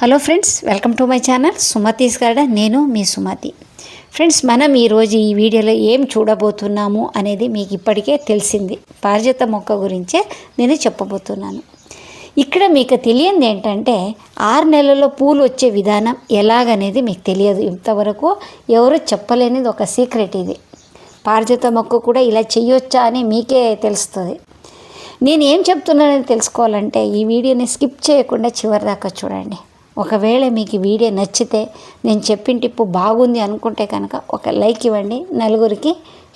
Hello friends, welcome to my channel Sumathi's garden. నేను మీ Sumathi. Friends, మనం ఈరోజు ఈ వీడియోలో ఏం చూడబోతున్నాము అనేది మీకు ఇప్పటికే తెలిసింది. పారిజాత మొక్క గురించే నేను చెప్పబోతున్నాను. ఇక్కడ మీకు తెలియంది ఏంటంటే 6 నెలల్లో పూలు వచ్చే విధానం ఎలాగనేది మీకు తెలియదు. ఇంతవరకు ఎవరు చెప్పలేనిది ఒక సీక్రెట్ ఇది. పారిజాత మొక్క కూడా ఇలా చెయ్యొచ్చా అని మీకే తెలుస్తుంది. నేను ఏం చెప్తున్నానని తెలుసుకోవాలంటే ఈ వీడియోని స్కిప్ చేయకుండా చివరి దాకా చూడండి. ఒకవేళ మీకు వీడియో నచ్చితే, నేను చెప్పిన టిప్పు బాగుంది అనుకుంటే కనుక ఒక లైక్ ఇవ్వండి, నలుగురికి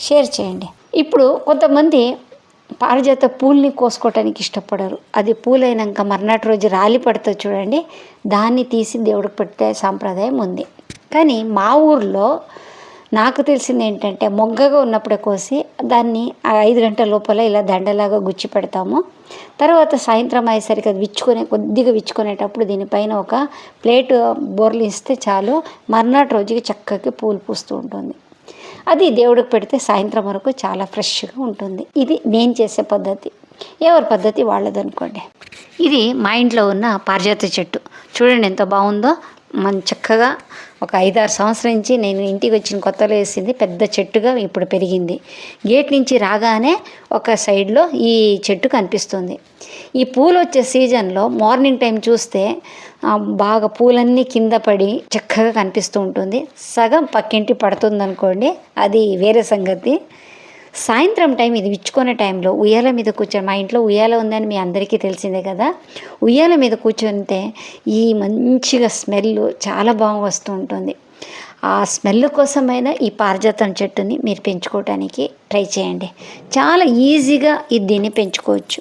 షేర్ చేయండి. ఇప్పుడు కొంతమంది పారిజాత పూల్ని కోసుకోవటానికి ఇష్టపడరు. అది పూలైనాక మర్నాటి రోజు రాలి పడుతుంది చూడండి, దాన్ని తీసి దేవుడికి పెట్టే సాంప్రదాయం ఉంది. కానీ మా ఊర్లో నాకు తెలిసింది ఏంటంటే మొగ్గగా ఉన్నప్పుడే కోసి దాన్ని 5 గంటల లోపల ఇలా దండలాగా గుచ్చి పెడతాము. తర్వాత సాయంత్రం అయ్యేసరికి అది కొద్దిగా విచ్చుకునేటప్పుడు దీనిపైన ఒక ప్లేట్ బోర్లిస్తే చాలు, మర్నాటి రోజుకి చక్కగా పూలు పూస్తూ ఉంటుంది. అది దేవుడికి పెడితే సాయంత్రం వరకు చాలా ఫ్రెష్గా ఉంటుంది. ఇది నేను చేసే పద్ధతి. ఎవరి పద్ధతి వాళ్ళది అనుకోండి. ఇది మా ఇంట్లో ఉన్న పారిజాత చెట్టు చూడండి ఎంత బాగుందో. చక్కగా ఒక 5-6 సంవత్సరాల నుంచి నేను ఇంటికి వచ్చిన కొత్తలో వేసింది, పెద్ద చెట్టుగా ఇప్పుడు పెరిగింది. గేట్ నుంచి రాగానే ఒక సైడ్లో ఈ చెట్టు కనిపిస్తుంది. ఈ పూలు వచ్చే సీజన్లో మార్నింగ్ టైం చూస్తే బాగా పూలన్నీ కింద పడి చక్కగా కనిపిస్తూ ఉంటుంది. సగం పక్కింటి పడుతుంది అనుకోండి, అది వేరే సంగతి. సాయంత్రం టైం ఇది విచ్చుకునే టైంలో ఉయ్యాల మీద కూర్చొని, మా ఇంట్లో ఉయ్యాల ఉందని మీ అందరికీ తెలిసిందే కదా, ఉయ్యాల మీద కూర్చుంటే ఈ మంచిగా స్మెల్ చాలా బాగా వస్తూ ఉంటుంది. ఆ స్మెల్ కోసమైనా ఈ పారిజాతం చెట్టుని మీరు పెంచుకోవడానికి ట్రై చేయండి. చాలా ఈజీగా దీన్ని పెంచుకోవచ్చు.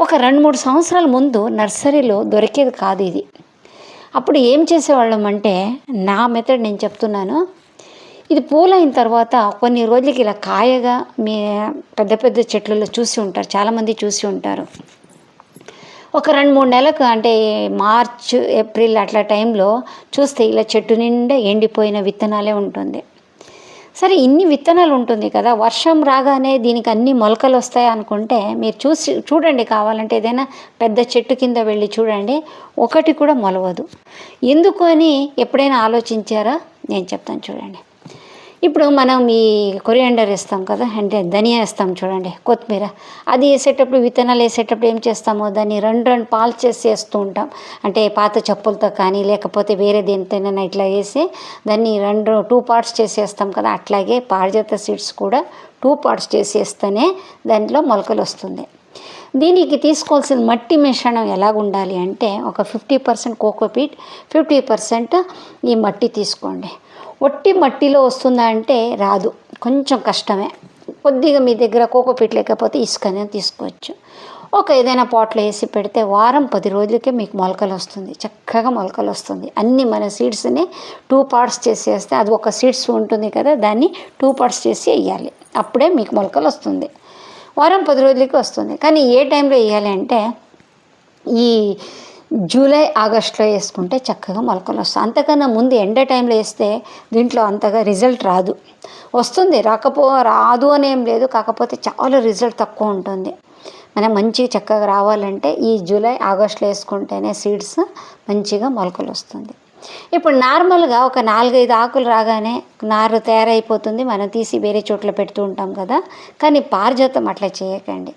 ఒక 2-3 సంవత్సరాల ముందు నర్సరీలో దొరికేది కాదు ఇది. అప్పుడు ఏం చేసేవాళ్ళం అంటే, నా మెథడ్ నేను చెప్తున్నాను. ఇది పూలైన తర్వాత కొన్ని రోజులకి ఇలా కాయగా మీ పెద్ద పెద్ద చెట్లలో చూసి ఉంటారు, చాలామంది చూసి ఉంటారు. ఒక 2-3 నెలలకు అంటే మార్చ్ ఏప్రిల్ అట్లా టైంలో చూస్తే ఇలా చెట్టు నిండా ఎండిపోయిన విత్తనాలే ఉంటుంది. సరే, ఇన్ని విత్తనాలు ఉంటుంది కదా, వర్షం రాగానే దీనికి అన్ని మొలకలు వస్తాయి అనుకుంటే మీరు చూడండి. కావాలంటే ఏదైనా పెద్ద చెట్టు కింద వెళ్ళి చూడండి, ఒకటి కూడా మొలవదు. ఎందుకు అని ఎప్పుడైనా ఆలోచించారా? నేను చెప్తాను చూడండి. ఇప్పుడు మనం ఈ కొరియాండర్ వేస్తాం కదా, అంటే ధనియా వేస్తాం చూడండి, కొత్తిమీర. అది వేసేటప్పుడు, విత్తనాలు వేసేటప్పుడు ఏం చేస్తామో దాన్ని 2 పాలు చేసి వేస్తూ ఉంటాం. అంటే పాత చెప్పులతో కానీ లేకపోతే వేరే దేనితోనైనా ఇట్లా వేసి దాన్ని 2 పార్ట్స్ చేసేస్తాం కదా. అట్లాగే పారిజాత సీడ్స్ కూడా 2 పార్ట్స్ చేసేస్తేనే దాంట్లో మొలకలు వస్తుంది. దీనికి తీసుకోవాల్సిన మట్టి మిశ్రణం ఎలాగుండాలి అంటే, ఒక 50% కోకోపీట్, 50% ఈ మట్టి తీసుకోండి. ఒట్టి మట్టిలో వస్తుందా అంటే రాదు, కొంచెం కష్టమే. కొద్దిగా మీ దగ్గర కోకోపీట్ లేకపోతే ఇసుకనే తీసుకోవచ్చు. ఒక ఏదైనా పాట్లో వేసి పెడితే వారం 10 రోజులకే మీకు మొలకలు వస్తుంది, చక్కగా మొలకలు వస్తుంది. అన్నీ మన సీడ్స్ని 2 పార్ట్స్ చేసేస్తే, అది ఒక సీడ్స్ ఉంటుంది కదా, దాన్ని 2 పార్ట్స్ చేసి వేయాలి. అప్పుడే మీకు మొలకలు వస్తుంది. వారం 10 రోజులకి వస్తుంది. కానీ ఏ టైంలో వేయాలి అంటే, ఈ జూలై ఆగస్టులో వేసుకుంటే చక్కగా మొలకలు వస్తాయి. అంతకన్నా ముందు ఎండ టైంలో వేస్తే దీంట్లో అంతగా రిజల్ట్ రాదు. వస్తుంది, రాదు అనేం లేదు, కాకపోతే చాలా రిజల్ట్ తక్కువ ఉంటుంది. మనం మంచిగా చక్కగా రావాలంటే ఈ జూలై ఆగస్టులో వేసుకుంటేనే సీడ్స్ మంచిగా మొలకలు వస్తుంది. ఇప్పుడు నార్మల్గా ఒక 4-5 ఆకులు రాగానే నారు తయారైపోతుంది, మనం తీసి వేరే చోట్ల పెడుతూ ఉంటాం కదా. కానీ పారిజాతం అట్లా చేయకండి.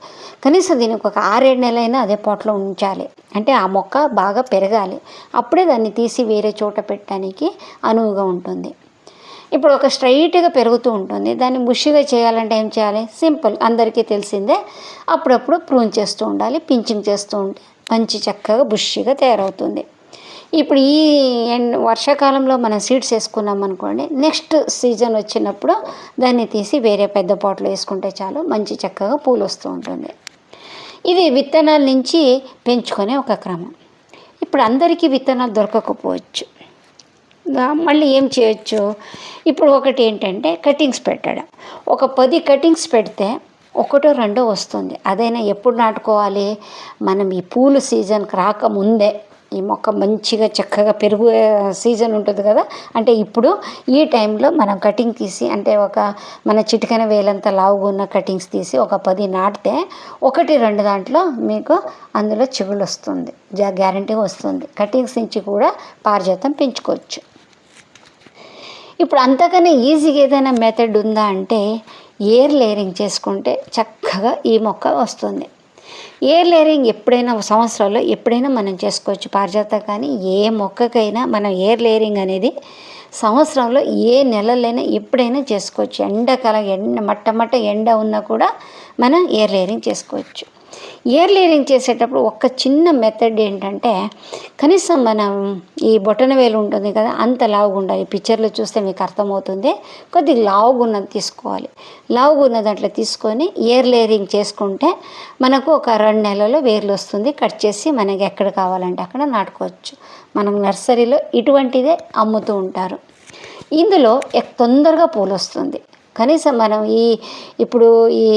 కనీసం దీనికి ఒక 6-7 నెలలైనా అదే పాట్లో ఉంచాలి. అంటే ఆ మొక్క బాగా పెరగాలి, అప్పుడే దాన్ని తీసి వేరే చోట పెట్టడానికి అనువుగా ఉంటుంది. ఇప్పుడు ఒక స్ట్రైట్గా పెరుగుతూ ఉంటుంది, దాన్ని బుషిగా చేయాలంటే ఏం చేయాలి? సింపుల్, అందరికీ తెలిసిందే. అప్పుడప్పుడు ప్రూన్ చేస్తూ ఉండాలి, పించింగ్ చేస్తూ ఉంటే మంచి చక్కగా బుషిగా తయారవుతుంది. ఇప్పుడు ఈ వర్షాకాలంలో మనం సీడ్స్ వేసుకున్నాం అనుకోండి, నెక్స్ట్ సీజన్ వచ్చినప్పుడు దాన్ని తీసి వేరే పెద్ద పాట్లో వేసుకుంటే చాలు, మంచి చక్కగా పూలు వస్తూ ఉంటుంది. ఇది విత్తనాల నుంచి పెంచుకునే ఒక క్రమం. ఇప్పుడు అందరికీ విత్తనాలు దొరకకపోవచ్చు, మళ్ళీ ఏం చేయొచ్చు? ఇప్పుడు ఒకటి ఏంటంటే కటింగ్స్ పెట్టడం. ఒక 10 కటింగ్స్ పెడితే 1-2 వస్తుంది. అదైనా ఎప్పుడు నాటుకోవాలి? మనం ఈ పూలు సీజన్కి రాకముందే ఈ మొక్క మంచిగా చక్కగా పెరుగు సీజన్ ఉంటుంది కదా, అంటే ఇప్పుడు ఈ టైంలో మనం కటింగ్ తీసి, అంటే మన చిటికెన వేలంత లావుగా ఉన్న కటింగ్స్ తీసి ఒక 10 నాటితే 1-2 దాంట్లో మీకు అందులో చిగుళ్ళు వస్తుంది, గ్యారంటీగా వస్తుంది. కటింగ్స్ నుంచి కూడా పారిజాతం పెంచుకోవచ్చు. ఇప్పుడు అంతకన్నా ఈజీగా ఏదైనా మెథడ్ ఉందా అంటే ఎయిర్ లేయరింగ్ చేసుకుంటే చక్కగా ఈ మొక్క వస్తుంది. ఎయిర్ లేయరింగ్ ఎప్పుడైనా సంవత్సరాల్లో ఎప్పుడైనా మనం చేసుకోవచ్చు. పారిజాత కానీ ఏ మొక్కకైనా మనం ఎయిర్ లేయరింగ్ అనేది సంవత్సరంలో ఏ నెలలైనా ఎప్పుడైనా చేసుకోవచ్చు. ఎండాకాలం మట్ట ఎండ ఉన్నా కూడా మనం ఎయిర్ లేయరింగ్ చేసుకోవచ్చు. ఎయిర్ లేయరింగ్ చేసేటప్పుడు ఒక చిన్న మెథడ్ ఏంటంటే, కనీసం మనం ఈ బొటన వేలు ఉంటుంది కదా, అంత లావుగా ఉండాలి. పిక్చర్లో చూస్తే మీకు అర్థమవుతుంది. కొద్దిగా లావుగా ఉన్నది తీసుకోవాలి. లావుగా ఉన్న దాంట్లో తీసుకొని ఎయిర్ లేయరింగ్ చేసుకుంటే మనకు ఒక 2 నెలల్లో వేర్లు వస్తుంది. కట్ చేసి మనకి ఎక్కడ కావాలంటే అక్కడ నాటుకోవచ్చు. మనం నర్సరీలో ఇటువంటిదే అమ్ముతూ ఉంటారు. ఇందులో తొందరగా పూలు వస్తుంది. కనీసం మనం ఇప్పుడు ఈ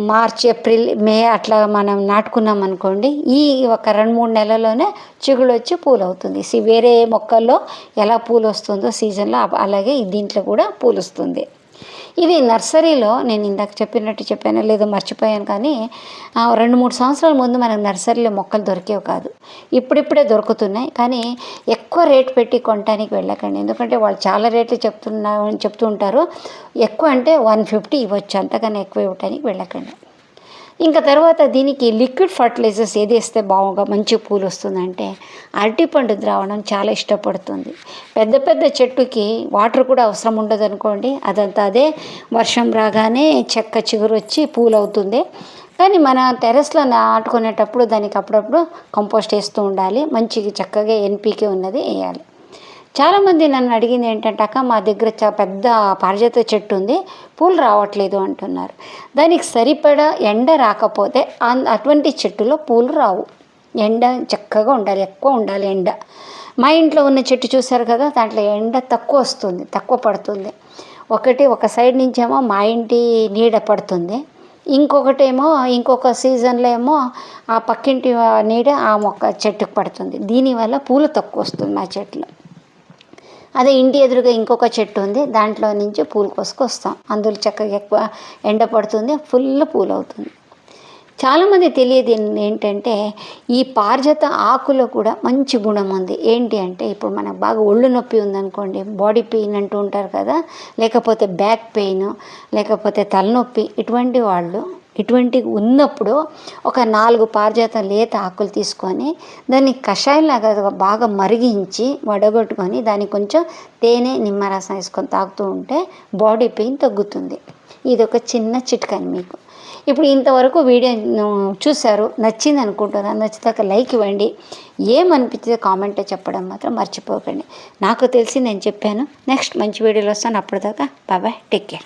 మార్చ్, ఏప్రిల్, మే అట్లా మనం నాటుకున్నాం అనుకోండి, ఈ ఒక 2-3 నెలల్లోనే చిగుళ్ళు వచ్చి పూలు అవుతుంది. వేరే మొక్కల్లో ఎలా పూలు వస్తుందో సీజన్లో, అలాగే దీంట్లో కూడా పూలు వస్తుంది. ఇది నర్సరీలో నేను ఇందాక చెప్పానో లేదో మర్చిపోయాను, కానీ 2-3 సంవత్సరాల ముందు మనకు నర్సరీలో మొక్కలు దొరికేవి కాదు. ఇప్పుడిప్పుడే దొరుకుతున్నాయి. కానీ ఎక్కువ రేటు పెట్టి కొనడానికి వెళ్ళకండి, ఎందుకంటే వాళ్ళు చాలా రేట్లు చెప్తూ ఉంటారు. ఎక్కువ అంటే 150 ఇవ్వచ్చు, అంతకన్నా ఎక్కువ ఇవ్వటానికి వెళ్ళకండి. ఇంకా తర్వాత దీనికి లిక్విడ్ ఫర్టిలైజర్స్ ఏది వేస్తే బాగా మంచి పూలు వస్తుందంటే, అరటిపండు ద్రావణం చాలా ఇష్టపడుతుంది. పెద్ద చెట్టుకి వాటర్ కూడా అవసరం ఉండదు అనుకోండి, అదంతా అదే వర్షం రాగానే చిగురు వచ్చి పూలు అవుతుంది. కానీ మన టెర్రస్లో నాటుకునేటప్పుడు దానికి అప్పుడప్పుడు కంపోస్ట్ వేస్తూ ఉండాలి. మంచిగా చక్కగా ఎన్పీకే ఉన్నది వేయాలి. చాలామంది నన్ను అడిగింది ఏంటంటే, అక్క మా దగ్గర పెద్ద పారిజాత చెట్టు ఉంది, పూలు రావట్లేదు అంటున్నారు. దానికి సరిపడా ఎండ రాకపోతే అటువంటి చెట్టులో పూలు రావు. ఎండ చక్కగా ఉండాలి, ఎక్కువ ఉండాలి ఎండ. మా ఇంట్లో ఉన్న చెట్టు చూసారు కదా, దాంట్లో ఎండ తక్కువ పడుతుంది. ఒక సైడ్ నుంచేమో మా ఇంటి నీడ పడుతుంది, ఇంకొక సీజన్లో ఏమో ఆ పక్కింటి నీడ ఆ చెట్టుకు పడుతుంది. దీనివల్ల పూలు తక్కువ వస్తుంది మా చెట్లు. అదే ఇంటి ఎదురుగా ఇంకొక చెట్టు ఉంది, దాంట్లో నుంచి పూలు కోసుకొస్తాం. అందులో చక్కగా ఎక్కువ ఎండ పడుతుంది, ఫుల్ పూలు అవుతుంది. చాలామంది తెలియదు ఏంటంటే, ఈ పారిజాత ఆకులో కూడా మంచి గుణం ఉంది. ఏంటి అంటే, ఇప్పుడు మనకు బాగా ఒళ్ళు నొప్పి ఉందనుకోండి, బాడీ పెయిన్ అంటూ ఉంటారు కదా, లేకపోతే బ్యాక్ పెయిన్, లేకపోతే తలనొప్పి, ఇటువంటివి ఉన్నప్పుడు ఒక 4 పారిజాత లేత ఆకులు తీసుకొని దాన్ని కషాయంలాగా బాగా మరిగించి వడగొట్టుకొని దానికి కొంచెం తేనె, నిమ్మరసం వేసుకొని తాగుతూ ఉంటే బాడీ పెయిన్ తగ్గుతుంది. ఇది ఒక చిన్న చిట్కాని మీకు. ఇప్పుడు ఇంతవరకు వీడియో చూశారు, నచ్చింది అనుకుంటున్నాను. నచ్చితే లైక్ ఇవ్వండి. ఏమనిపించిందో కామెంట్లో చెప్పడం మాత్రం మర్చిపోకండి. నాకు తెలిసి నేను చెప్పాను. నెక్స్ట్ మంచి వీడియోలో వస్తాను. అప్పటిదాకా బాయ్, టేక్ కేర్.